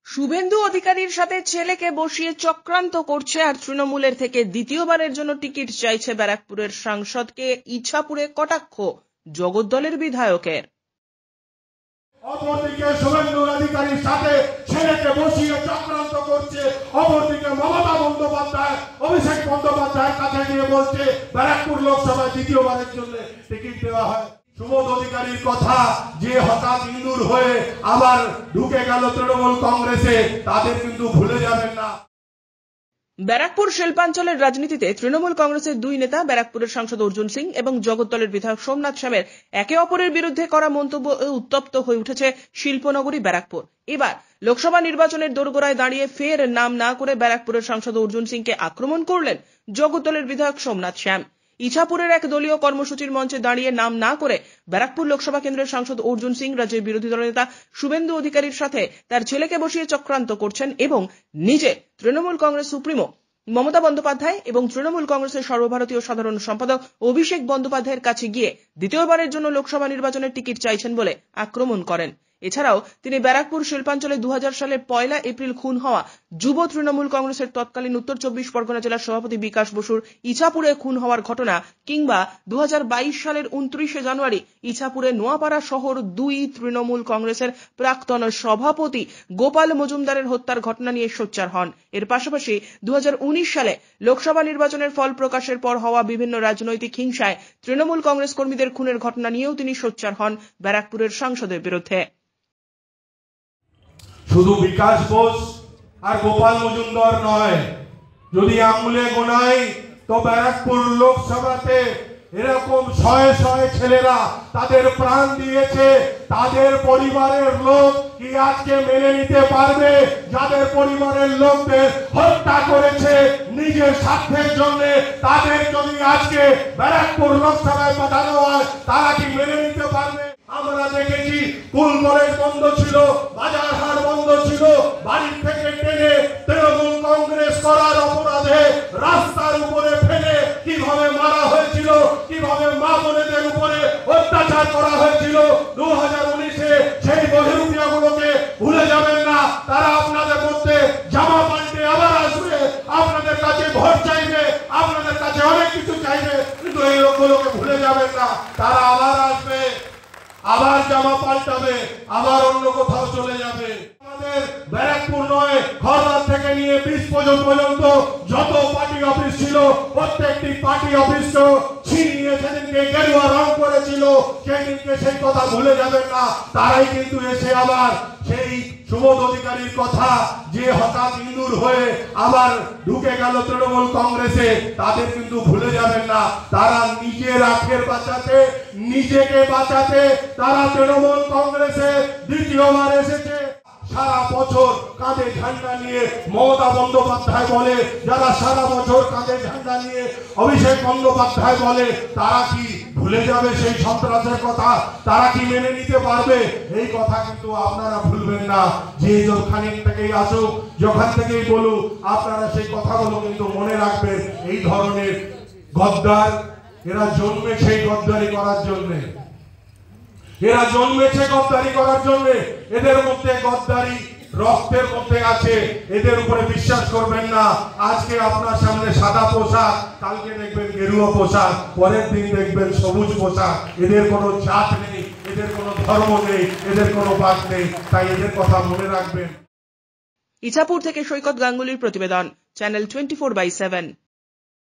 শুভেন্দু অধিকারীর সাথে ছেলেকে বসিয়ে চক্রান্ত করছে আর তৃণমূলের থেকে দ্বিতীয়বারের জন্য টিকিট চাইছে ব্যারাকপুরের সাংসদকে ইছাপুরে কটাক্ষ জগদ্দলের বিধায়কের। অপরদিকে শুভেন্দু অধিকারীর সাথে ছেলেকে বসিয়ে চক্রান্ত করছে, অপরদিকে মমতা বন্দ্যোপাধ্যায় অভিষেক বন্দ্যোপাধ্যায়ের কাছে গিয়ে বলছে ব্যারাকপুর লোকসভায় দ্বিতীয়বারের জন্য টিকিট দেওয়া হয়। সুবোধ অধিকারীর কথা যে হঠাৎ ইঁদুর হয়ে আবার ঢুকে গেল তৃণমূল কংগ্রেসে, তাদের কিন্তু ভুলে যাবেন না। ব্যারাকপুর শিল্পাঞ্চলের রাজনীতিতে তৃণমূল কংগ্রেসের দুই নেতা ব্যারাকপুরের সাংসদ অর্জুন সিং এবং জগদ্দলের বিধায়ক সোমনাথ শ্যামের একে অপরের বিরুদ্ধে করা মন্তব্য উত্তপ্ত হয়ে উঠেছে শিল্পনগরী ব্যারাকপুর। এবার লোকসভা নির্বাচনের দোরগোড়ায় দাঁড়িয়ে ফের নাম না করে ব্যারাকপুরের সাংসদ অর্জুন সিংকে আক্রমণ করলেন জগদ্দলের বিধায়ক সোমনাথ শ্যাম। ইছাপুরের এক দলীয় কর্মসূচির মঞ্চে দাঁড়িয়ে নাম না করে ব্যারাকপুর লোকসভা কেন্দ্রের সাংসদ অর্জুন সিং রাজ্যের বিরোধী দলনেতা শুভেন্দু অধিকারীর সাথে তার ছেলেকে বসিয়ে চক্রান্ত করছেন এবং নিজে তৃণমূল কংগ্রেস সুপ্রিমো মমতা বন্দ্যোপাধ্যায় এবং তৃণমূল কংগ্রেসের সর্বভারতীয় সাধারণ সম্পাদক অভিষেক বন্দ্যোপাধ্যায়ের কাছে গিয়ে দ্বিতীয়বারের জন্য লোকসভা নির্বাচনের টিকিট চাইছেন বলে আক্রমণ করেন। এছাড়াও তিনি ব্যারাকপুর শিল্পাঞ্চলে 2000 সালের 1 এপ্রিল খুন হওয়া যুব তৃণমূল কংগ্রেসের তৎকালীন উত্তর 24 পরগনা জেলার সভাপতি বিকাশ বসুর ইছাপুরে খুন হওয়ার ঘটনা কিংবা 2022 সালের 29 জানুয়ারি ইছাপুরে নোয়াপাড়া শহর 2 তৃণমূল কংগ্রেসের প্রাক্তন সভাপতি গোপাল মজুমদারের হত্যার ঘটনা নিয়ে সোচ্চার হন। এর পাশাপাশি 2019 সালে লোকসভা নির্বাচনের ফল প্রকাশের পর হওয়া বিভিন্ন রাজনৈতিক হিংসায় তৃণমূল কংগ্রেস কর্মীদের খুনের ঘটনা নিয়েও তিনি সোচ্চার হন ব্যারাকপুরের সাংসদের বিরুদ্ধে। শুধু বিকাশ বোস আর গোপাল মজুমদার নয়, যদি আঙুলে গোনাই তো ব্যারাকপুর লোকসভাতে এরকম শয়ে শয়ে ছেলেরা তাদের প্রাণ দিয়েছে। তাদের পরিবারের লোক কি আজকে মেনে নিতে পারবে যাদের পরিবারের লোকদের হত্যা করেছে নিজের স্বার্থের জন্য? তাদের যদি আজকে ব্যারাকপুর লোকসভায় পাঠানো হয়, তারা কি মেনে নিতে পারবে? আমরা দেখেছি স্কুল কলেজ বন্ধ ছিল, বাজার হাট বন্ধ ছিল, বাড়ি থেকে টেনে তৃণমূল কংগ্রেস করার অপরাধে রাস্তার উপরে ফেলে কিভাবে মারা হয়েছিল, কিভাবে মা বোনেদের উপরে অত্যাচার করা হয়েছিল। 2019-এ সেই বহিরুপিয়াগুলোকে ভুলে যাবেন না। তারা আপনাদের মধ্যে জামা পাল্টে আবার আসবে, আপনাদের কাছে ভোট চাইবে, আপনাদের কাছে অনেক কিছু চাইবে, কিন্তু এই লোকগুলোকে ভুলে যাবেন না। তারা আবার আসবে, আবার জামা পাল্টাবে, আবার অন্য কোথাও চলে যাবে। আমাদের ব্যারাকপুর নয়, খড়দার থেকে নিয়ে 20 পর্যন্ত যত পার্টি অফিস ছিল, প্রত্যেকটি পার্টি অফিস ছিনিয়ে সেদিনকে গেরুয়া রং করেছিল, সেদিনকে সেই কথা ভুলে যাবেন না। তারাই কিন্তু এসে আবার সেই সুবোধ অধিকারীর কথা যে হঠাৎ ইঁদুর হয়ে আবার ঢুকে গেল তৃণমূল কংগ্রেসে, তাদের কিন্তু ভুলে যাবেন না। তারা নিজের আখের বাঁচাতে, নিজেকে বাঁচাতে তারা তৃণমূল কংগ্রেসে দ্বিতীয়বার এসেছে। সারা বছর কাঁধে ঝান্ডা নিয়ে মমতা বন্দ্যোপাধ্যায় বলে, যারা সারা বছর কাঁধে ঝান্ডা নিয়ে অভিষেক বন্দ্যোপাধ্যায় বলে, তারা কি ভুলে যাবে সেই সন্ত্রাসের কথা? তারা কি মেনে নিতে পারবে? এই কথা কিন্তু আপনারা ভুলবেন না। যে যখানে থেকেই আসুক, যখন থেকেই বলুক, আপনারা সেই কথাগুলো কিন্তু মনে রাখবেন। এই ধরনের গদ্দার এরা জন্মেছে গদ্দারি করার জন্য, এরা জন্মেছে গদ্দারি করার জন্য। এদের মধ্যে গদ্দারি রক্তের মধ্যে আছে, এদের উপরে বিশ্বাস করবেন না। আজকে আপনার সামনে সাদা পোশাক, কালকে দেখবেন গেরুয়া পোশাক, পরের দিন দেখবেন সবুজ পোশাক। এদের কোনো জাত নেই, এদের কোনো ধর্ম নেই, এদের কোনো বাদ নেই, তাই এদের কথা মনে রাখবেন। ইছাপুর থেকে সৈকত গাঙ্গুলির প্রতিবেদন, চ্যানেল 24/7।